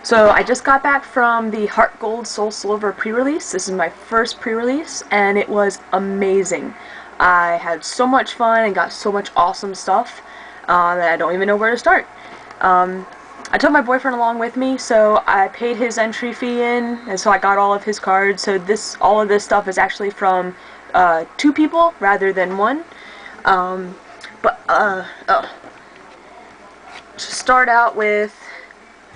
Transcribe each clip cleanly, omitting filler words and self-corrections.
So I just got back from the Heartgold Soulsilver pre-release. This is my first pre-release, and it was amazing. I had so much fun and got so much awesome stuff that I don't even know where to start. I took my boyfriend along with me, so I paid his entry fee in, and so I got all of his cards. So all of this stuff is actually from 2 people rather than 1. To start out with,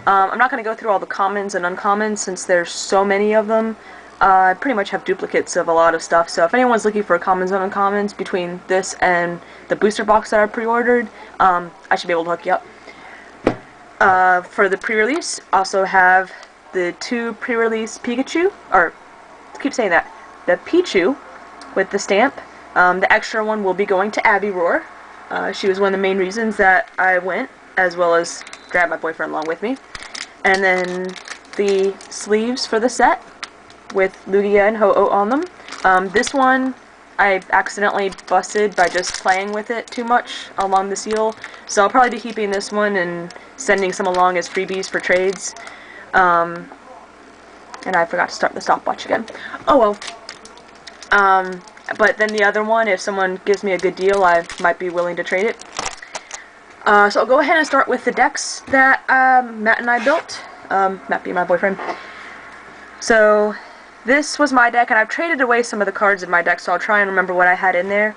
I'm not going to go through all the commons and uncommons since there's so many of them. I pretty much have duplicates of a lot of stuff, so if anyone's looking for commons and uncommons between this and the booster box that I pre-ordered, I should be able to hook you up. For the pre-release, also have the 2 pre-release Pikachu, or I keep saying that, the Pichu with the stamp. The extra one will be going to Abby Roar. She was one of the main reasons that I went, as well as grab my boyfriend along with me. And then the sleeves for the set with Lugia and Ho-Oh on them. This one I accidentally busted by just playing with it too much along the seal, so I'll probably be keeping this one and sending some along as freebies for trades. And I forgot to start the stopwatch again. Oh well. But then the other one, if someone gives me a good deal, I might be willing to trade it. So I'll go ahead and start with the decks that Matt and I built. Matt being my boyfriend. So this was my deck, and I've traded away some of the cards in my deck, so I'll try and remember what I had in there.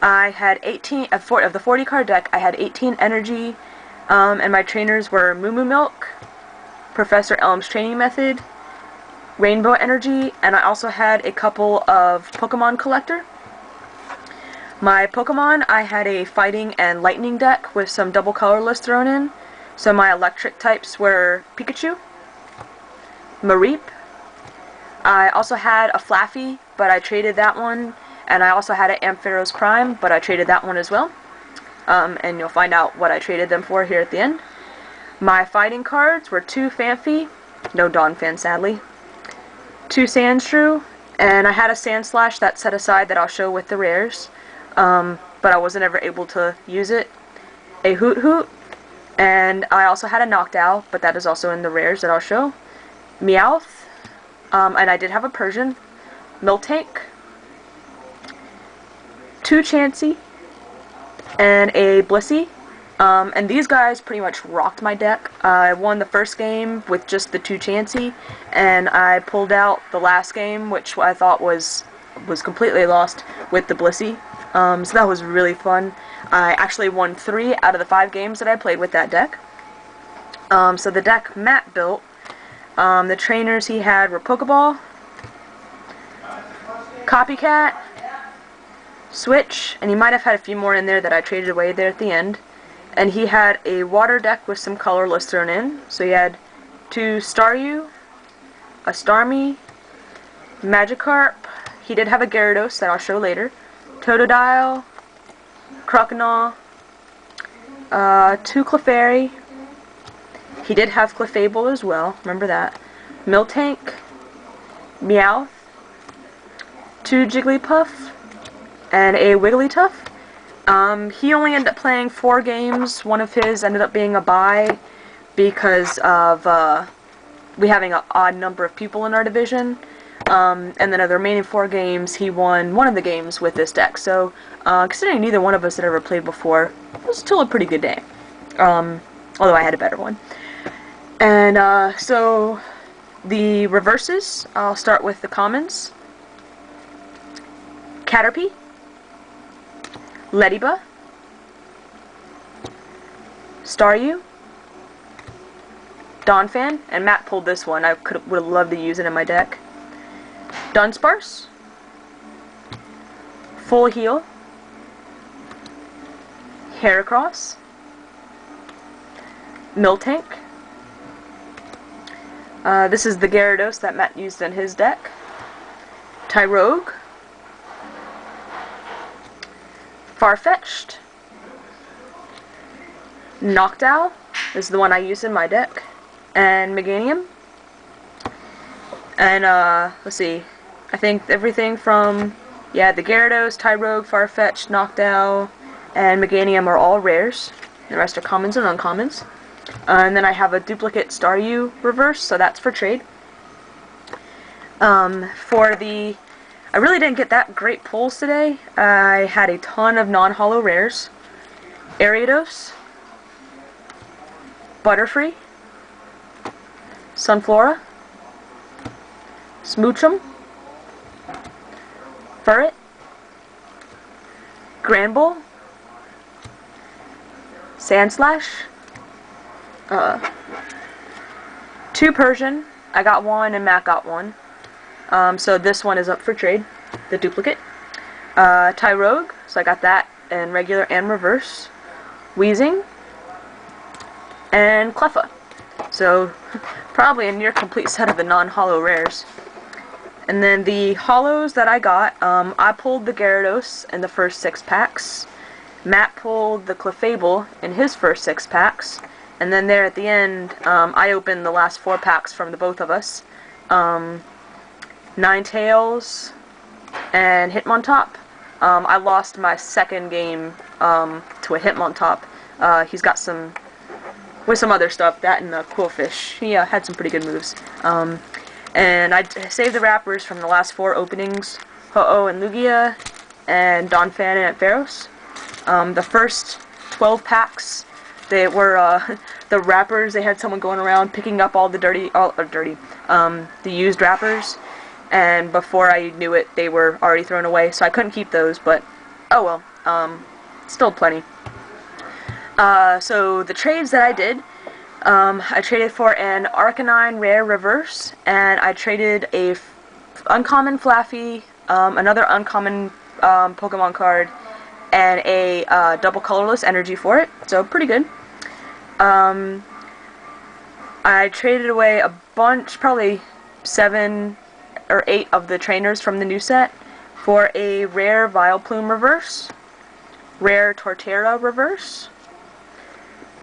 I had 18, of the 40 card deck, I had 18 energy, and my trainers were Moo Moo Milk, Professor Elm's Training Method, Rainbow Energy, and I also had a couple of Pokemon Collector. My Pokemon, I had a Fighting and Lightning deck with some double colorless thrown in. So my electric types were Pikachu, Mareep. I also had a Flaffy, but I traded that one. And I also had an Ampharos Prime, but I traded that one as well. And you'll find out what I traded them for here at the end. My fighting cards were 2 Phanpy, no Donphan sadly, 2 Sandshrew, and I had a Sandslash that's set aside that I'll show with the rares. But I wasn't ever able to use it. A Hoot Hoot, and I also had a Noctowl, but that is also in the rares that I'll show. Meowth, and I did have a Persian, Miltank, 2 Chansey, and a Blissey. And these guys pretty much rocked my deck. I won the first game with just the 2 Chansey, and I pulled out the last game, which I thought was completely lost, with the Blissey. So that was really fun. I actually won 3 out of the 5 games that I played with that deck. So the deck Matt built, the trainers he had were Pokeball, Copycat, Switch, and he might have had a few more in there that I traded away there at the end. And he had a water deck with some colorless thrown in. So he had 2 Staryu, a Starmie, Magikarp. He did have a Gyarados that I'll show later. Totodile, Croconaw, 2 Clefairy. He did have Clefable as well, remember that. Miltank, Meowth, 2 Jigglypuff, and a Wigglytuff. He only ended up playing 4 games. One of his ended up being a bye because of we having an odd number of people in our division. And then of the remaining 4 games, he won one of the games with this deck. So, considering neither one of us had ever played before, it was still a pretty good day. Although I had a better one. And, so, the reverses, I'll start with the commons. Caterpie, Leddyba, Staryu, Donphan, and Matt pulled this one. I would have loved to use it in my deck. Dunsparce, Full Heal, Heracross, Miltank. This is the Gyarados that Matt used in his deck. Tyrogue, Farfetch'd, Noctowl, this is the one I used in my deck, and Meganium. And, let's see, I think everything from, yeah, the Gyarados, Tyrogue, Farfetch'd, Noctowl, and Meganium are all rares. The rest are commons and uncommons. And then I have a duplicate Staryu reverse, so that's for trade. I really didn't get that great pulls today. I had a ton of non-holo rares. Ariados, Butterfree, Sunflora, Smoochum, Furret, Granbull, Sandslash, 2 Persian. I got 1 and Matt got 1. So this one is up for trade, the duplicate. Tyrogue, so I got that in regular and reverse. Weezing, and Cleffa. So probably a near complete set of the non-holo rares. And then the holos that I got, I pulled the Gyarados in the first 6 packs. Matt pulled the Clefable in his first 6 packs. And then there at the end, I opened the last 4 packs from the both of us. Ninetales and Hitmontop. I lost my second game to a Hitmontop. He's got some, with some other stuff, that and the Quillfish. He had some pretty good moves. And I saved the wrappers from the last 4 openings, Ho-Oh and Lugia, and Donphan and Ampharos. The first 12 packs, they were, the wrappers, they had someone going around picking up all the the used wrappers, and before I knew it, they were already thrown away, so I couldn't keep those, but, oh well, still plenty. So the trades that I did, I traded for an Arcanine Rare Reverse, and I traded a uncommon Flaffy, another uncommon Pokemon card, and a double colorless energy for it, so pretty good. I traded away a bunch, probably 7 or 8 of the trainers from the new set for a rare Vileplume Reverse, rare Torterra Reverse,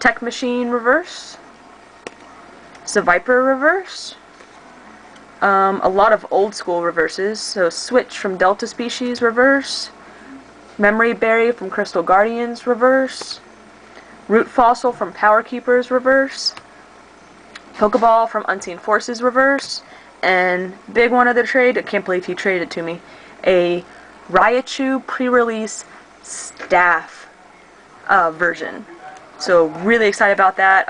Tech Machine Reverse, Seviper Reverse, a lot of old school reverses, so Switch from Delta Species Reverse, Memory Berry from Crystal Guardians Reverse, Root Fossil from Power Keepers Reverse, Pokeball from Unseen Forces Reverse, and big one of the trade, I can't believe he traded to me, a Raichu pre-release staff version. So really excited about that.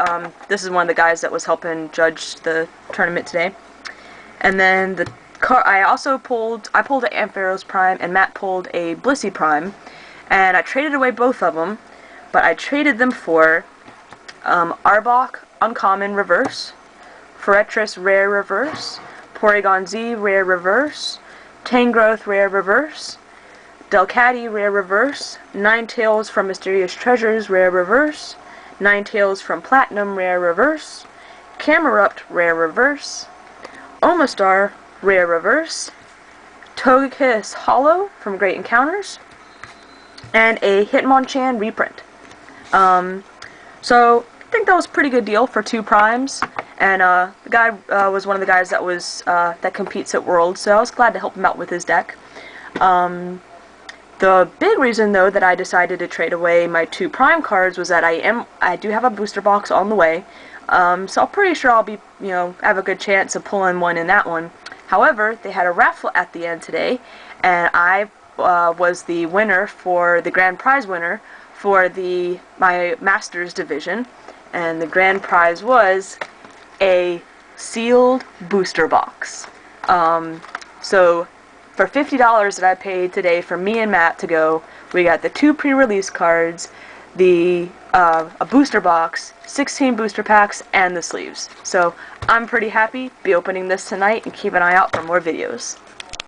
This is one of the guys that was helping judge the tournament today. And then the I pulled an Ampharos Prime, and Matt pulled a Blissey Prime, and I traded away both of them, but I traded them for Arbok Uncommon Reverse, Forretress Rare Reverse, Porygon Z Rare Reverse, Tangrowth Rare Reverse, Delcatty Rare Reverse, Ninetales from Mysterious Treasures Rare Reverse, Ninetales from Platinum Rare Reverse, Camerupt Rare Reverse, Omastar Rare Reverse, Togekiss Holo from Great Encounters, and a Hitmonchan reprint. So I think that was a pretty good deal for 2 primes, and the guy was one of the guys that was that competes at Worlds, so I was glad to help him out with his deck. The big reason, though, that I decided to trade away my 2 prime cards was that I do have a booster box on the way, so I'm pretty sure I'll be, have a good chance of pulling one in that one. However, they had a raffle at the end today, and I was the winner for the grand prize winner for my Masters division, and the grand prize was a sealed booster box. So for $50 that I paid today for me and Matt to go, we got the 2 pre-release cards, a booster box, 16 booster packs, and the sleeves. So I'm pretty happy. Be opening this tonight, and keep an eye out for more videos.